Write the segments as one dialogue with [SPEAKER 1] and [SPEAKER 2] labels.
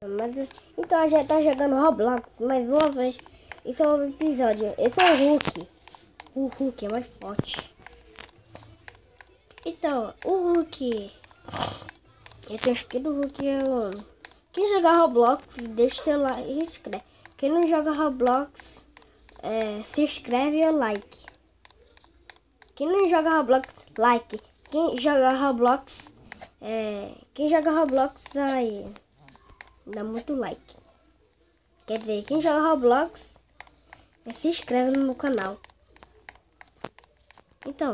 [SPEAKER 1] Mas, então a gente tá jogando Roblox mais uma vez. Esse é o episódio. Esse é o Hulk. O Hulk é mais forte. Então, o Hulk. Eu tenho skin do Hulk. Quem jogar Roblox, deixa o seu like e inscreve. Quem não joga Roblox, se inscreve e like. Quem não joga Roblox, like. Quem joga Roblox, aí dá muito like. Quer dizer, quem joga Roblox, se inscreve no meu canal. Então,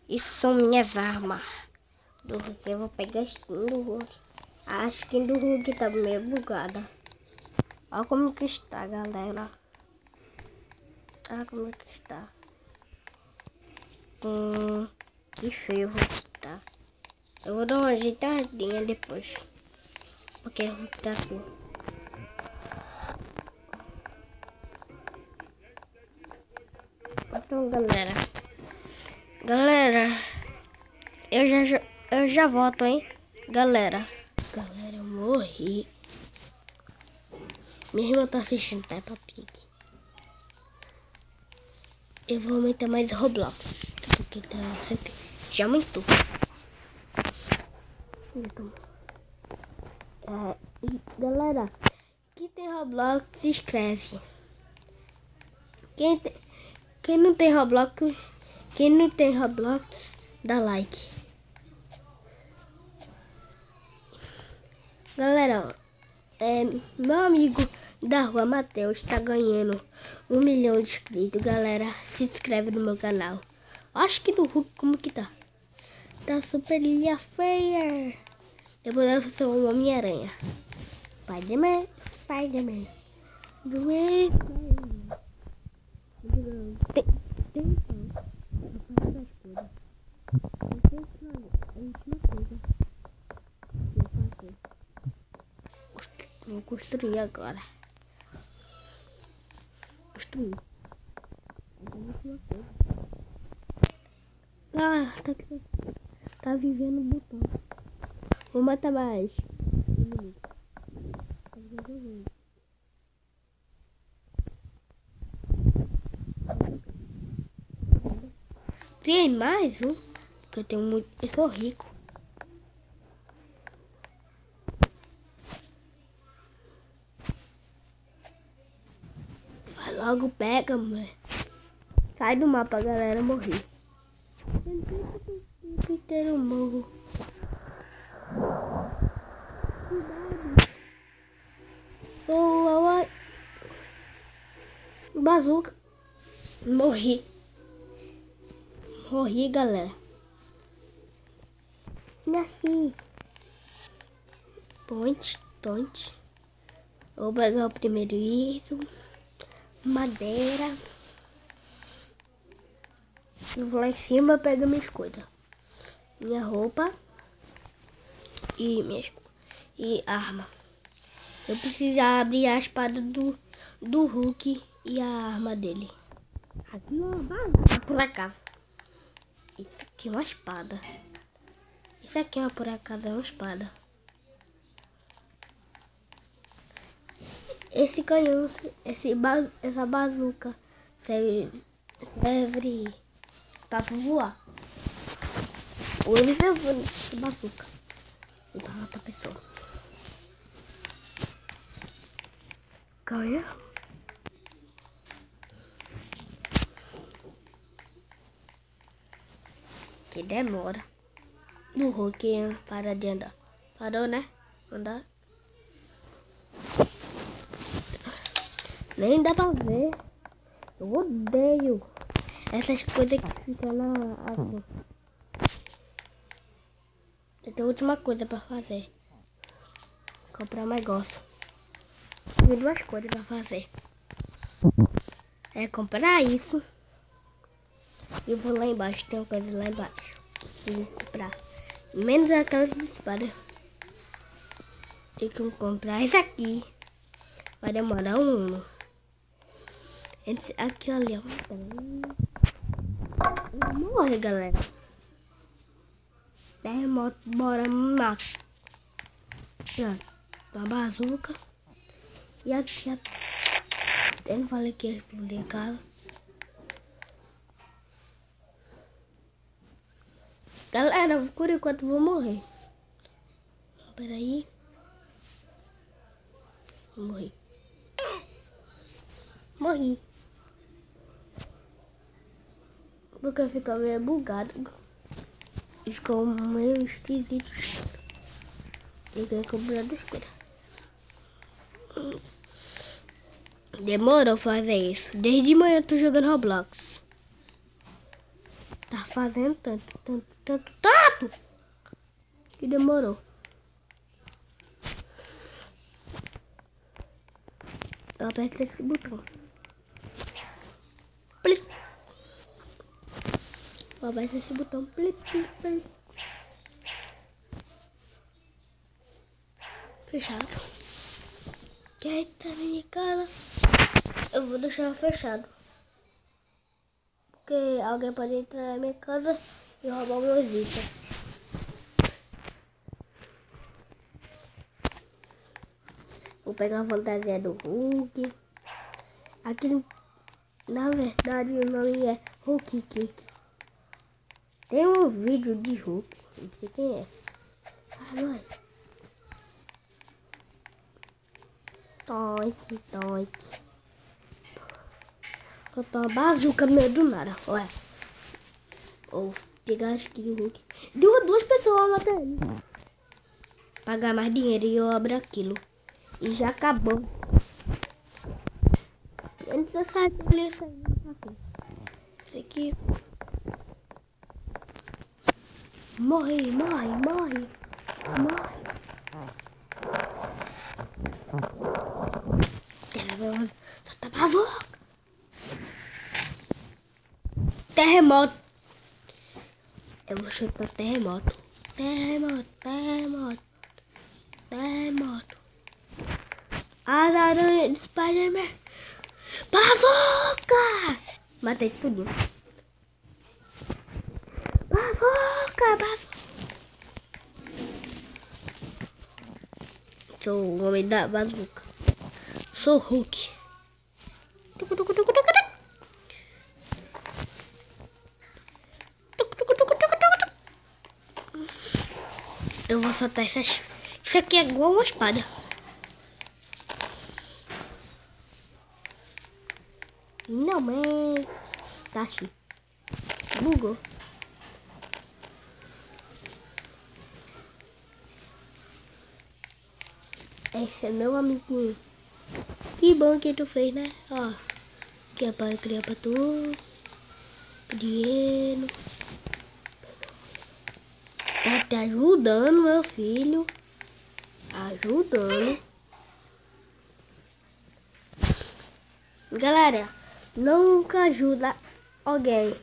[SPEAKER 1] isso são minhas armas do Hulk. Eu vou pegar a skin do Hulk. A skin do Hulk tá meio bugada. Olha como que está, galera. Olha como que está. Que feio o Hulk tá. Eu vou dar uma ajeitadinha depois. Porque o Hulk tá assim. Então, galera, eu já volto, hein, galera, eu morri. Minha irmã tá assistindo Peppa Pig. Eu vou aumentar mais Roblox, porque tá sempre já aumentou. Então, galera, quem tem Roblox se inscreve. Quem não tem Roblox, dá like. Galera, meu amigo da rua Matheus tá ganhando 1 milhão de inscritos. Galera, se inscreve no meu canal. Acho que do Hulk como que tá? Tá super linha feia. Depois eu vou ser o Homem-Aranha. Spider-Man. Vou construir agora. Construir. Tá vivendo o botão. Vou matar mais. Tem mais um, porque eu tenho muito. Eu sou rico. Vai logo, pega, mãe. Sai do mapa, galera, eu morri. Inteiro morro. Oh, bazuca. Morri, galera. Nasci. Ponte. Vou pegar o primeiro item. Madeira. Eu vou lá em cima pegar minhas coisas. Minha roupa. E arma. Eu preciso abrir a espada do Hulk e a arma dele. Aqui não é por acaso. Isso aqui é uma espada. Isso aqui por acaso é uma espada. Esse canhão, essa bazuca serve para voar. Ou ele levou essa bazuca e para outra pessoa. Calma. Que demora. O Hulk para de andar. Parou, né? Andar. Nem dá pra ver. Eu odeio essas coisas que ficam na água. Eu tenho última coisa pra fazer. Comprar mais negócio. Tem 2 coisas pra fazer. É comprar isso. E vou lá embaixo. Tem uma coisa lá embaixo. Preciso comprar. Menos aquelas espadas. Tem que comprar esse aqui. Vai demorar um ano. Esse aqui ali, ó. Morre, galera. Bora me matar. Pronto. uma bazuca. E aqui, eu não falei que ia explodir a casa. Galera, por enquanto eu vou morrer. Peraí. Morri. Morri. Porque fica meio bugado. Ficou meio esquisito. Liguei com o brilho escuro. Demorou fazer isso. Desde manhã eu tô jogando Roblox. Tá fazendo tanto que demorou. Eu aperto esse botão. Plim. Eu aperto esse botão. Plim, plim, plim. Fechado. Quem tá na minha casa? Eu vou deixar fechado. Porque alguém pode entrar na minha casa e roubar o meu itens. Vou pegar a fantasia do Hulk. Aqui, na verdade, o nome é Hulk Kick. Tem um vídeo de Hulk. Não sei quem é. Ai, mãe. Toque. Soltou uma bazuca no meio do nada. Ué. Vou pegar a skin do Hulk. Deu 2 pessoas matar ele. Pagar mais dinheiro e eu abro aquilo. E já acabou. Antes eu saio dele, eu saio isso aqui. Morre. Solta bazuca. Terremoto. Eu vou chutar terremoto. As aranhas do Spider-Man. Bazuca! Matei tudo. Bazuca. Sou o homem da bazuca. Sou o Hulk. Eu vou soltar essas. Isso aqui é igual uma espada. Finalmente. Tá assim. Bugou. Esse é meu amiguinho. Que bom que tu fez, né? Ó. Que é pra criar pra tu. Dinheiro. Tá te ajudando, meu filho. Ajudando. Galera, nunca ajuda alguém.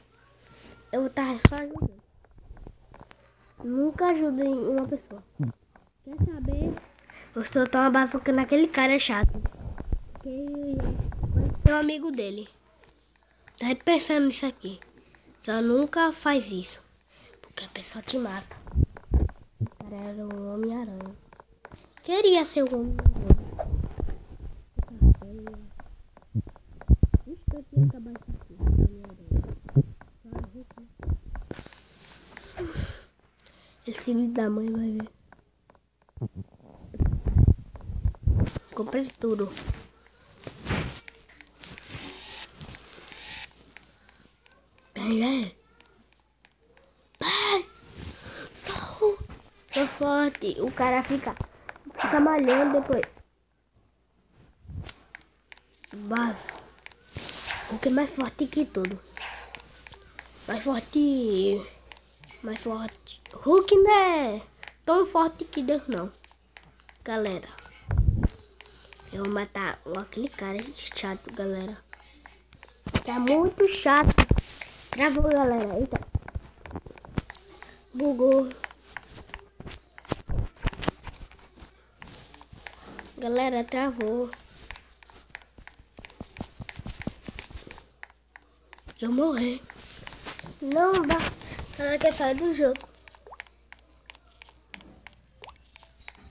[SPEAKER 1] Eu tava só ajudando. Nunca ajuda uma pessoa. Quer saber? Eu estou tão uma bazuca naquele cara chato. Que é o amigo dele. Tá pensando nisso aqui. Só nunca faz isso. Porque a pessoa te mata. O cara era um Homem-Aranha. Queria ser um Homem-Aranha. Isso que eu tinha acabado de fazer. Esse filho da mãe vai ver. Comprei tudo. Pai! Tô forte. O cara fica malhando depois. Mas o que é mais forte que tudo. Mais forte. Hulk não é tão forte que Deus não. Galera. Eu vou matar aquele cara chato, galera. Tá muito chato. Travou, galera. Eita. Bugou. Galera, travou. Eu morri. Não dá. Ela quer sair do jogo.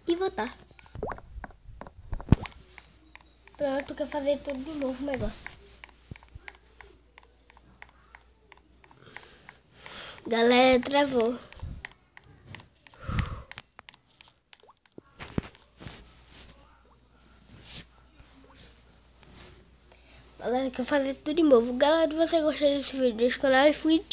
[SPEAKER 1] E voltar. Pronto, quer fazer tudo de novo o negócio. Galera, travou. Galera, quer fazer tudo de novo. Galera, se você gostou desse vídeo, deixa o canal e fui.